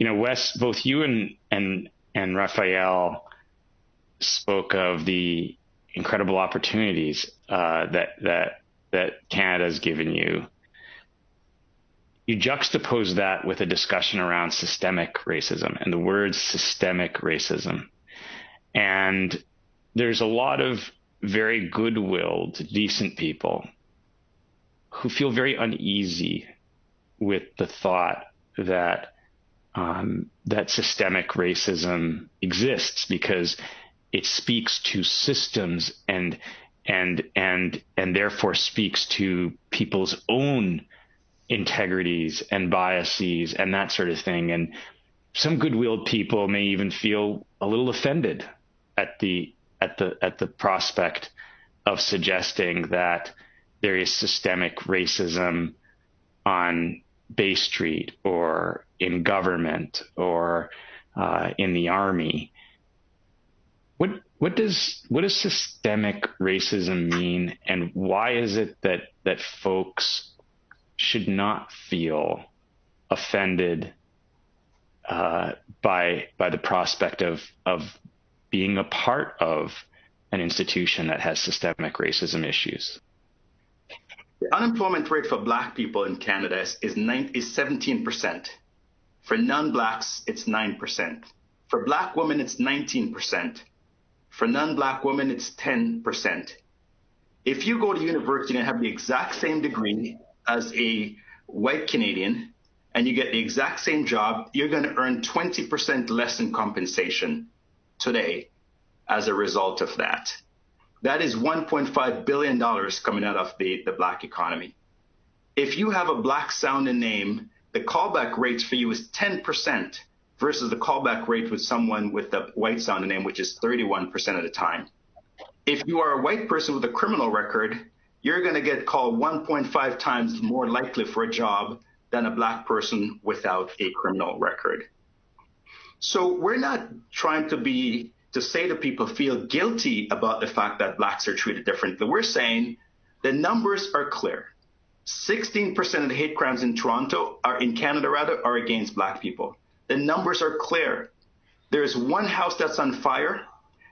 Wes, both you and Raphael spoke of the incredible opportunities that Canada's given you. You juxtapose that with a discussion around systemic racism and the word systemic racism. And there's a lot of very good-willed, decent people who feel very uneasy with the thought that that systemic racism exists because it speaks to systems and therefore speaks to people's own integrities and biases and that sort of thing. And some good-willed people may even feel a little offended at the prospect of suggesting that there is systemic racism on Bay Street or in government or in the army. What does systemic racism mean, and why is it that folks should not feel offended by the prospect of being a part of an institution that has systemic racism issues? The unemployment rate for Black people in Canada is 17%. For non-Blacks, it's 9%. For Black women, it's 19%. For non-Black women, it's 10%. If you go to university and have the exact same degree as a white Canadian and you get the exact same job, you're going to earn 20% less in compensation today as a result of that. That is $1.5 billion coming out of the Black economy. If you have a Black sounding name, the callback rates for you is 10% versus the callback rate with someone with a white sounding name, which is 31% of the time. If you are a white person with a criminal record, you're going to get called 1.5 times more likely for a job than a Black person without a criminal record. So we're not trying to say to people feel guilty about the fact that Blacks are treated differently. We're saying the numbers are clear. 16% of the hate crimes in Canada are against Black people. The numbers are clear. There's one house that's on fire,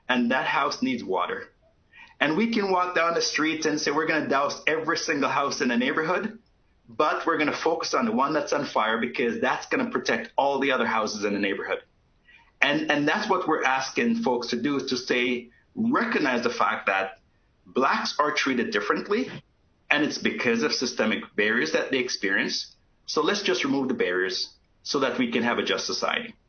and that house needs water. And we can walk down the street and say we're going to douse every single house in the neighborhood, but we're going to focus on the one that's on fire because that's going to protect all the other houses in the neighborhood. And that's what we're asking folks to do, is to say, recognize the fact that Blacks are treated differently, and it's because of systemic barriers that they experience. So let's just remove the barriers so that we can have a just society.